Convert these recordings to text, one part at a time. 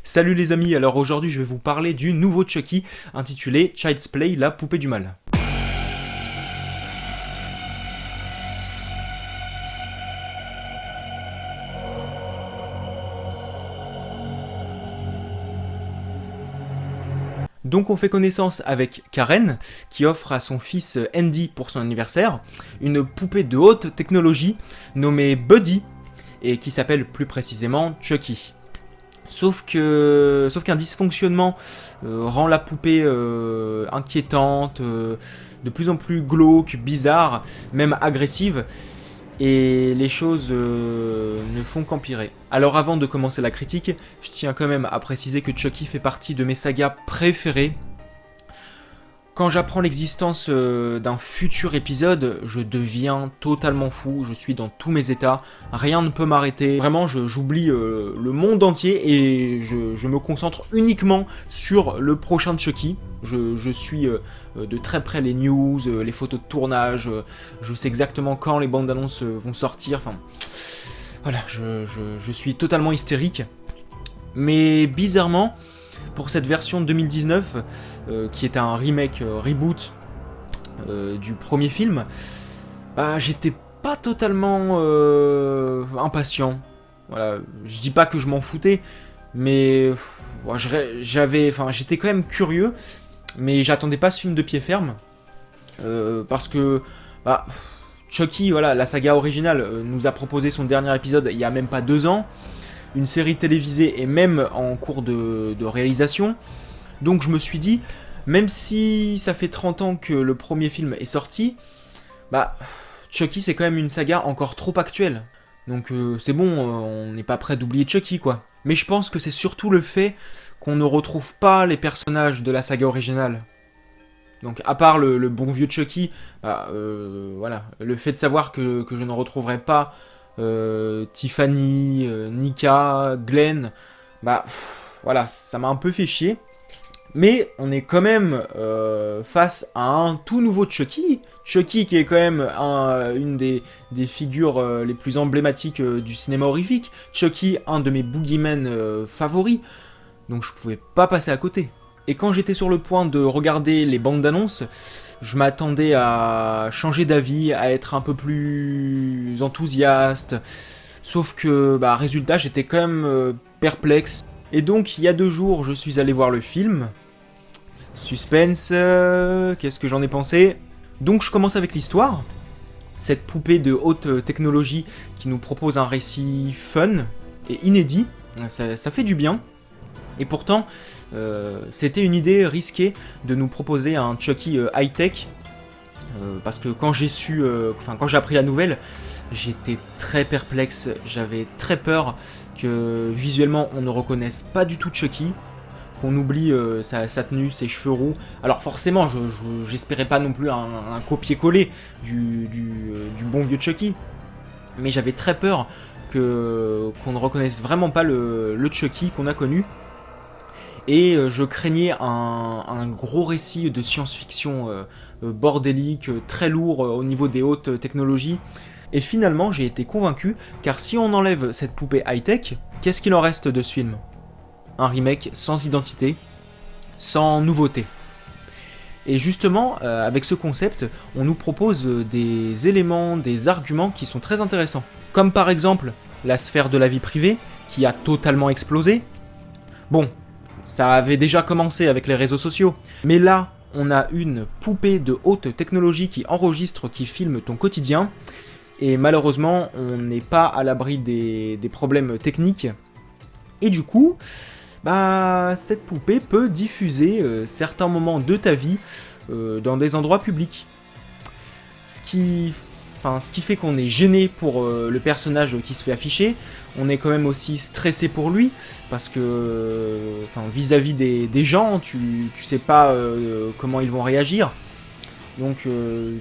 Salut les amis, alors aujourd'hui je vais vous parler du nouveau Chucky intitulé Child's Play, la poupée du mal. Donc on fait connaissance avec Karen, qui offre à son fils Andy pour son anniversaire, une poupée de haute technologie nommée Buddy, et qui s'appelle plus précisément Chucky. Sauf qu'un dysfonctionnement rend la poupée inquiétante, de plus en plus glauque, bizarre, même agressive, et les choses ne font qu'empirer. Alors avant de commencer la critique, je tiens quand même à préciser que Chucky fait partie de mes sagas préférées. Quand j'apprends l'existence d'un futur épisode, je deviens totalement fou, je suis dans tous mes états, rien ne peut m'arrêter. Vraiment, j'oublie le monde entier et je me concentre uniquement sur le prochain Chucky. Je suis de très près les news, les photos de tournage, je sais exactement quand les bandes annonces vont sortir, enfin... Voilà, je suis totalement hystérique. Mais bizarrement... Pour cette version 2019, qui est un remake, reboot du premier film, bah, j'étais pas totalement impatient. Voilà, je dis pas que je m'en foutais, mais j'étais quand même curieux, mais j'attendais pas ce film de pied ferme, parce que bah, Chucky, voilà, la saga originale, nous a proposé son dernier épisode il y a même pas 2 ans. Une série télévisée est même en cours de réalisation. Donc je me suis dit, même si ça fait 30 ans que le premier film est sorti, bah Chucky c'est quand même une saga encore trop actuelle. Donc c'est bon, on n'est pas prêt d'oublier Chucky quoi. Mais je pense que c'est surtout le fait qu'on ne retrouve pas les personnages de la saga originale. Donc à part le bon vieux Chucky, bah, voilà, le fait de savoir que je ne retrouverai pas Tiffany, Nika, Glenn, bah voilà, ça m'a un peu fait chier. Mais on est quand même face à un tout nouveau Chucky. Chucky qui est quand même une des figures les plus emblématiques du cinéma horrifique. Chucky, un de mes boogeymen favoris. Donc je pouvais pas passer à côté. Et quand j'étais sur le point de regarder les bandes d'annonces, je m'attendais à changer d'avis, à être un peu plus enthousiaste. Sauf que, bah, résultat, j'étais quand même perplexe. Et donc, il y a 2 jours, je suis allé voir le film. Suspense, qu'est-ce que j'en ai pensé? Donc, je commence avec l'histoire. Cette poupée de haute technologie qui nous propose un récit fun et inédit. Ça fait du bien. Et pourtant, c'était une idée risquée de nous proposer un Chucky high-tech, parce que quand j'ai appris la nouvelle, j'étais très perplexe, j'avais très peur que visuellement on ne reconnaisse pas du tout Chucky, qu'on oublie sa tenue, ses cheveux roux. Alors forcément, j'espérais pas non plus un copier-coller du bon vieux Chucky, mais j'avais très peur qu'on ne reconnaisse vraiment pas le Chucky qu'on a connu. Et je craignais un gros récit de science-fiction bordélique, très lourd au niveau des hautes technologies. Et finalement, j'ai été convaincu, car si on enlève cette poupée high-tech, qu'est-ce qu'il en reste de ce film? Un remake sans identité, sans nouveauté. Et justement, avec ce concept, on nous propose des éléments, des arguments qui sont très intéressants. Comme par exemple, la sphère de la vie privée, qui a totalement explosé. Bon, ça avait déjà commencé avec les réseaux sociaux. Mais là, on a une poupée de haute technologie qui enregistre, qui filme ton quotidien. Et malheureusement, on n'est pas à l'abri des problèmes techniques. Et du coup, bah, cette poupée peut diffuser certains moments de ta vie dans des endroits publics. Ce qui fait qu'on est gêné pour le personnage qui se fait afficher. On est quand même aussi stressé pour lui, parce que vis-à-vis des gens, tu sais pas comment ils vont réagir. Donc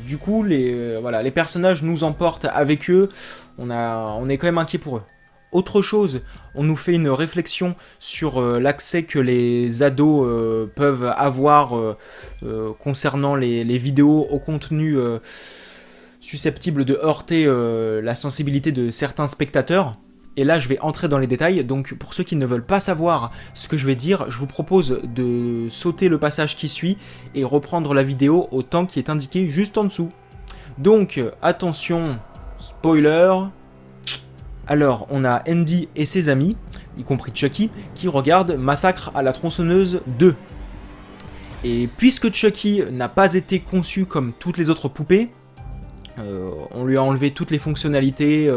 du coup, les personnages nous emportent avec eux, on est quand même inquiet pour eux. Autre chose, on nous fait une réflexion sur l'accès que les ados peuvent avoir concernant les vidéos au contenu susceptible de heurter la sensibilité de certains spectateurs. Et là, je vais entrer dans les détails. Donc, pour ceux qui ne veulent pas savoir ce que je vais dire, je vous propose de sauter le passage qui suit et reprendre la vidéo au temps qui est indiqué juste en dessous. Donc, attention, spoiler. Alors, on a Andy et ses amis, y compris Chucky, qui regardent Massacre à la tronçonneuse 2. Et puisque Chucky n'a pas été conçu comme toutes les autres poupées, on lui a enlevé toutes les fonctionnalités,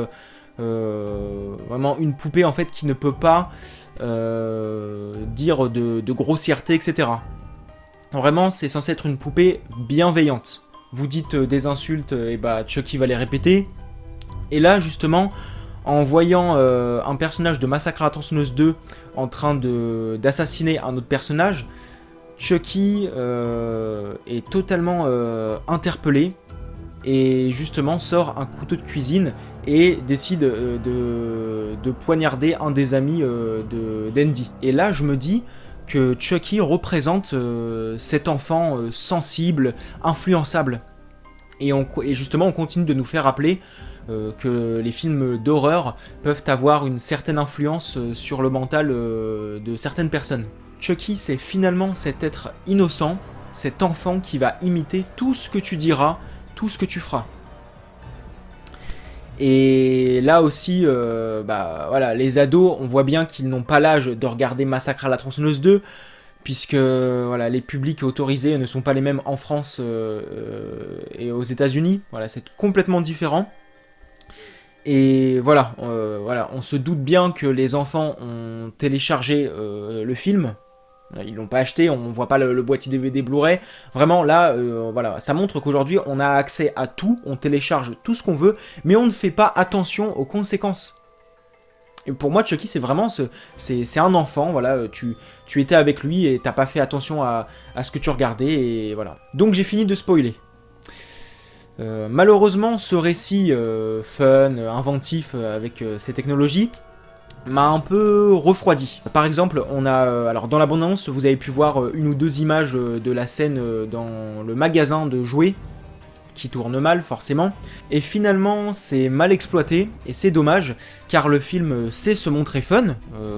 vraiment une poupée en fait qui ne peut pas dire de grossièreté, etc. Vraiment, c'est censé être une poupée bienveillante. Vous dites des insultes, et bah Chucky va les répéter. Et là, justement, en voyant un personnage de Massacre à la tronçonneuse 2 en train d'assassiner un autre personnage, Chucky est totalement interpellé et justement sort un couteau de cuisine et décide de poignarder un des amis d'Andy. Et là, je me dis que Chucky représente cet enfant sensible, influençable. Et justement, on continue de nous faire rappeler que les films d'horreur peuvent avoir une certaine influence sur le mental de certaines personnes. Chucky, c'est finalement cet être innocent, cet enfant qui va imiter tout ce que tu diras, tout ce que tu feras. Et là aussi, voilà, les ados, on voit bien qu'ils n'ont pas l'âge de regarder Massacre à la tronçonneuse 2, puisque voilà, les publics autorisés ne sont pas les mêmes en France et aux États-Unis. Voilà, c'est complètement différent. Et voilà, on se doute bien que les enfants ont téléchargé le film. Ils l'ont pas acheté, on voit pas le boîtier DVD Blu-ray. Vraiment là, voilà, ça montre qu'aujourd'hui on a accès à tout, on télécharge tout ce qu'on veut, mais on ne fait pas attention aux conséquences. Et pour moi, Chucky, c'est vraiment c'est un enfant, voilà, tu étais avec lui et t'as pas fait attention à ce que tu regardais, et voilà. Donc j'ai fini de spoiler. Malheureusement, ce récit fun, inventif avec ces technologies m'a un peu refroidi. Par exemple, on a, alors dans la bande-annonce, vous avez pu voir une ou deux images de la scène dans le magasin de jouets, qui tourne mal forcément, et finalement c'est mal exploité, et c'est dommage, car le film sait se montrer fun,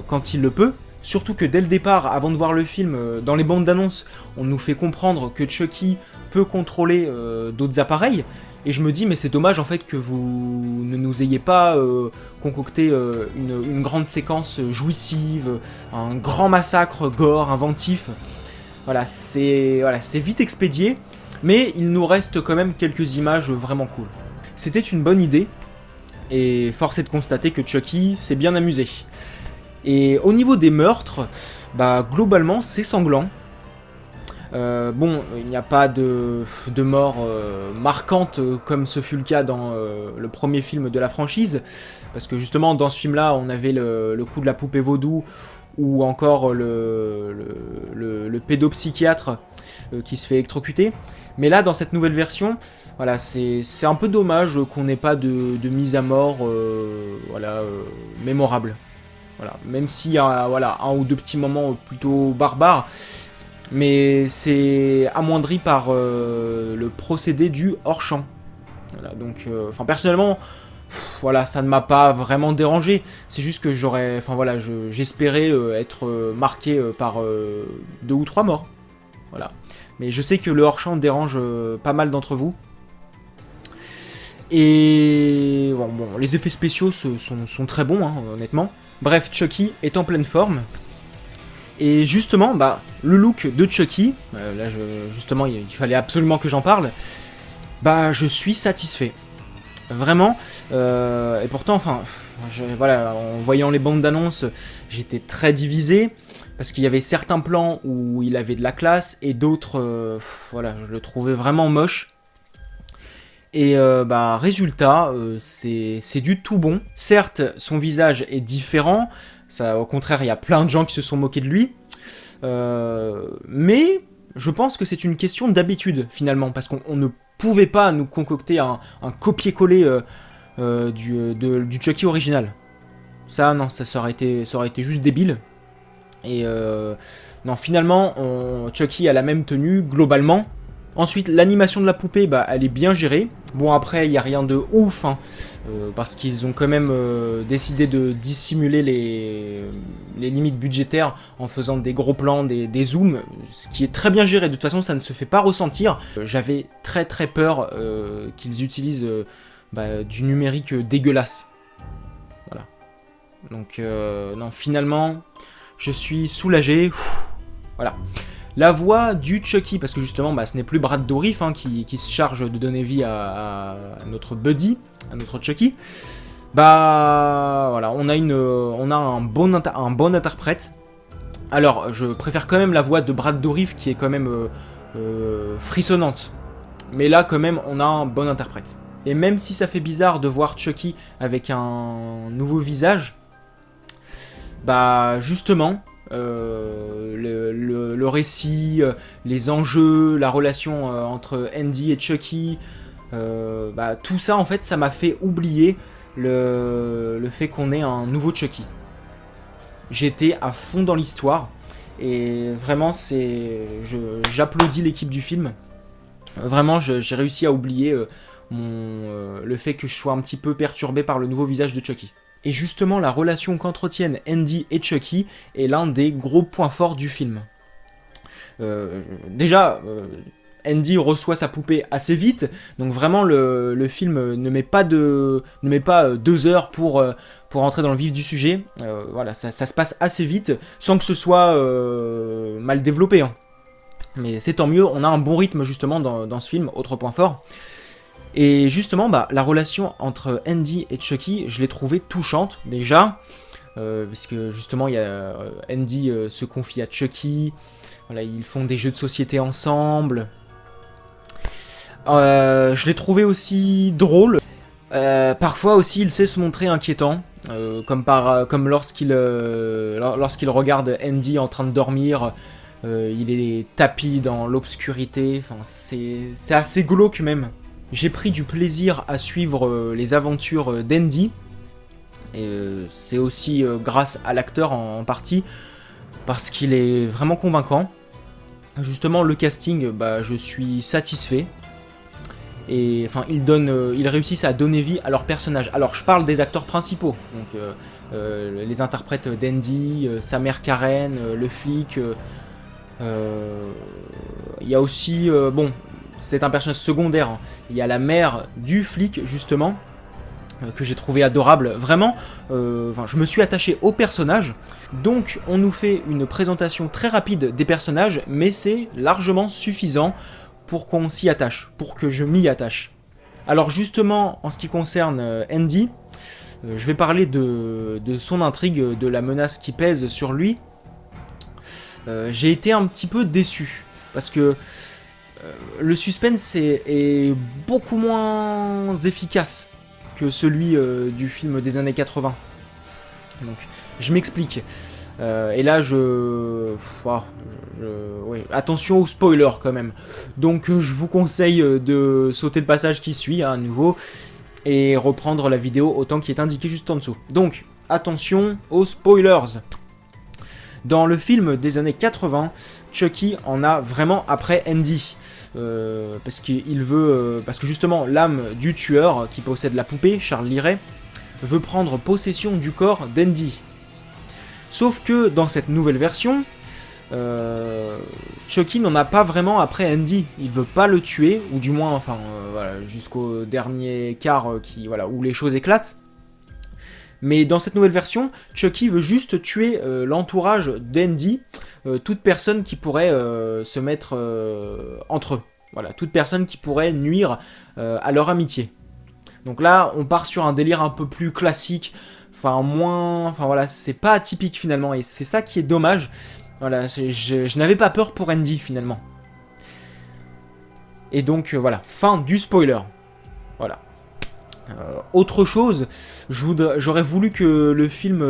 quand il le peut, surtout que dès le départ, avant de voir le film, dans les bandes d'annonce, on nous fait comprendre que Chucky peut contrôler d'autres appareils, et je me dis, mais c'est dommage en fait que vous ne nous ayez pas concocté une grande séquence jouissive, un grand massacre gore, inventif. Voilà, c'est vite expédié, mais il nous reste quand même quelques images vraiment cool. C'était une bonne idée, et force est de constater que Chucky s'est bien amusé. Et au niveau des meurtres, bah globalement c'est sanglant. Bon, il n'y a pas de mort marquante comme ce fut le cas dans le premier film de la franchise, parce que justement dans ce film-là, on avait le coup de la poupée vaudou, ou encore le pédopsychiatre qui se fait électrocuter. Mais là, dans cette nouvelle version, voilà, c'est un peu dommage qu'on n'ait pas de mise à mort mémorable. Voilà, même s'il y a un ou deux petits moments plutôt barbares, mais c'est amoindri par le procédé du hors-champ. Voilà, donc, personnellement, voilà, ça ne m'a pas vraiment dérangé. C'est juste que j'espérais être marqué par 2 ou 3 morts. Voilà. Mais je sais que le hors-champ dérange pas mal d'entre vous. Et bon, les effets spéciaux sont très bons, hein, honnêtement. Bref, Chucky est en pleine forme. Et justement, le look de Chucky, là justement il fallait absolument que j'en parle, je suis satisfait. Vraiment, et pourtant, en voyant les bandes d'annonces, j'étais très divisé, parce qu'il y avait certains plans où il avait de la classe, et d'autres, je le trouvais vraiment moche. Et résultat, c'est du tout bon. Certes, son visage est différent, ça, au contraire, il y a plein de gens qui se sont moqués de lui, mais je pense que c'est une question d'habitude, finalement, parce qu'on ne pouvait pas nous concocter un copier-coller du Chucky original. Ça, non, ça aurait été juste débile. Et non, finalement, Chucky a la même tenue, globalement. Ensuite, l'animation de la poupée, elle est bien gérée. Bon, après, il n'y a rien de ouf, hein, parce qu'ils ont quand même décidé de dissimuler les limites budgétaires en faisant des gros plans, des zooms, ce qui est très bien géré. De toute façon, ça ne se fait pas ressentir. J'avais très très peur qu'ils utilisent du numérique dégueulasse. Voilà. Donc, non, finalement, je suis soulagé. Voilà. La voix du Chucky, parce que justement, ce n'est plus Brad Dourif hein, qui se charge de donner vie à notre buddy, à notre Chucky. Voilà, on a un bon interprète. Alors, je préfère quand même la voix de Brad Dourif qui est quand même frissonnante. Mais là, quand même, on a un bon interprète. Et même si ça fait bizarre de voir Chucky avec un nouveau visage, justement... le récit, les enjeux, la relation entre Andy et Chucky, tout ça en fait ça m'a fait oublier le fait qu'on ait un nouveau Chucky. J'étais à fond dans l'histoire et vraiment j'applaudis l'équipe du film. Vraiment j'ai réussi à oublier le fait que je sois un petit peu perturbé par le nouveau visage de Chucky. Et justement, la relation qu'entretiennent Andy et Chucky est l'un des gros points forts du film. Déjà, Andy reçoit sa poupée assez vite, donc vraiment le film ne met pas 2 heures pour entrer dans le vif du sujet. Voilà, ça se passe assez vite, sans que ce soit mal développé. Hein. Mais c'est tant mieux, on a un bon rythme justement dans ce film, autre point fort. Et justement, la relation entre Andy et Chucky, je l'ai trouvée touchante, déjà. Parce que justement, Andy se confie à Chucky. Voilà, ils font des jeux de société ensemble. Je l'ai trouvé aussi drôle. Parfois aussi, il sait se montrer inquiétant. Comme lorsqu'il regarde Andy en train de dormir. Il est tapi dans l'obscurité. Enfin, c'est assez glauque même. J'ai pris du plaisir à suivre les aventures d'Andy. C'est aussi grâce à l'acteur en partie, parce qu'il est vraiment convaincant. Justement, le casting, je suis satisfait. Et enfin, ils réussissent à donner vie à leurs personnages. Alors, je parle des acteurs principaux, donc les interprètes d'Andy, sa mère Karen, le flic. Il y a aussi, c'est un personnage secondaire. Hein. Il y a la mère du flic, justement, que j'ai trouvé adorable. Vraiment, je me suis attaché au personnage. Donc, on nous fait une présentation très rapide des personnages, mais c'est largement suffisant pour qu'on s'y attache, pour que je m'y attache. Alors, justement, en ce qui concerne Andy, je vais parler de son intrigue, de la menace qui pèse sur lui. J'ai été un petit peu déçu, parce que le suspense est beaucoup moins efficace que celui du film des années 80. Donc, je m'explique. Et là, attention aux spoilers quand même. Donc, je vous conseille de sauter le passage qui suit, à nouveau, et reprendre la vidéo autant qui est indiqué juste en dessous. Donc, attention aux spoilers. Dans le film des années 80, Chucky en a vraiment après Andy. Parce que justement l'âme du tueur qui possède la poupée, Charles Liray, veut prendre possession du corps d'Andy. Sauf que dans cette nouvelle version, Chucky n'en a pas vraiment après Andy. Il veut pas le tuer, ou du moins, jusqu'au dernier quart où les choses éclatent. Mais dans cette nouvelle version, Chucky veut juste tuer l'entourage d'Andy, toute personne qui pourrait se mettre entre eux. Voilà, toute personne qui pourrait nuire à leur amitié. Donc là, on part sur un délire un peu plus classique, c'est pas atypique finalement, et c'est ça qui est dommage. Voilà, je n'avais pas peur pour Andy finalement. Et donc fin du spoiler. Voilà. Autre chose, j'aurais voulu que le film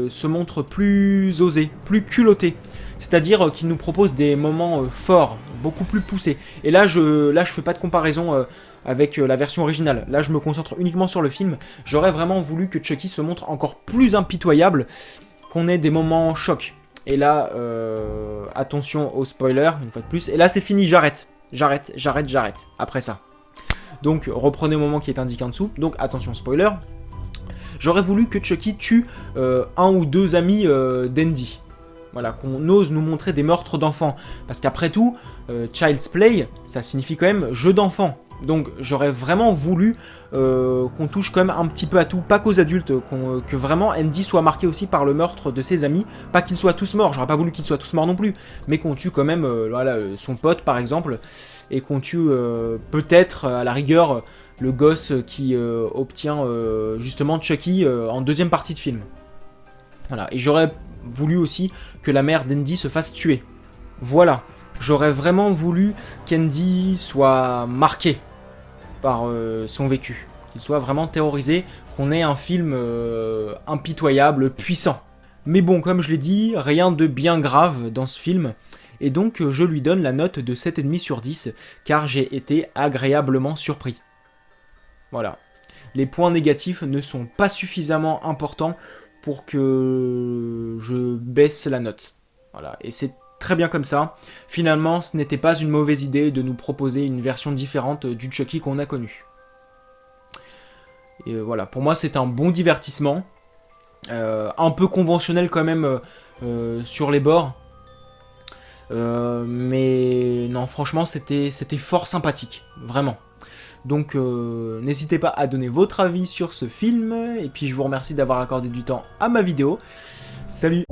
se montre plus osé, plus culotté. C'est-à-dire qu'il nous propose des moments forts, beaucoup plus poussés. Et là, je fais pas de comparaison avec la version originale. Là, je me concentre uniquement sur le film. J'aurais vraiment voulu que Chucky se montre encore plus impitoyable, qu'on ait des moments chocs. Et là, attention aux spoilers, une fois de plus. Et là, c'est fini, j'arrête. J'arrête, après ça. Donc reprenez au moment qui est indiqué en dessous, donc attention spoiler. J'aurais voulu que Chucky tue un ou deux amis d'Andy. Voilà, qu'on ose nous montrer des meurtres d'enfants. Parce qu'après tout, Child's Play, ça signifie quand même jeu d'enfant. Donc j'aurais vraiment voulu qu'on touche quand même un petit peu à tout, pas qu'aux adultes, que vraiment Andy soit marqué aussi par le meurtre de ses amis, pas qu'ils soient tous morts, j'aurais pas voulu qu'ils soient tous morts non plus, mais qu'on tue quand même voilà, son pote par exemple, et qu'on tue peut-être à la rigueur le gosse qui obtient justement Chucky en deuxième partie de film. Voilà, et j'aurais voulu aussi que la mère d'Andy se fasse tuer. Voilà, j'aurais vraiment voulu qu'Andy soit marqué par son vécu, qu'il soit vraiment terrorisé, qu'on ait un film impitoyable, puissant. Mais bon, comme je l'ai dit, rien de bien grave dans ce film, et donc je lui donne la note de 7,5 sur 10, car j'ai été agréablement surpris. Voilà. Les points négatifs ne sont pas suffisamment importants pour que je baisse la note. Voilà, et c'est très bien comme ça. Finalement, ce n'était pas une mauvaise idée de nous proposer une version différente du Chucky qu'on a connu. Et voilà, pour moi c'est un bon divertissement. Un peu conventionnel quand même sur les bords. Mais non, franchement c'était fort sympathique, vraiment. Donc n'hésitez pas à donner votre avis sur ce film, et puis je vous remercie d'avoir accordé du temps à ma vidéo. Salut!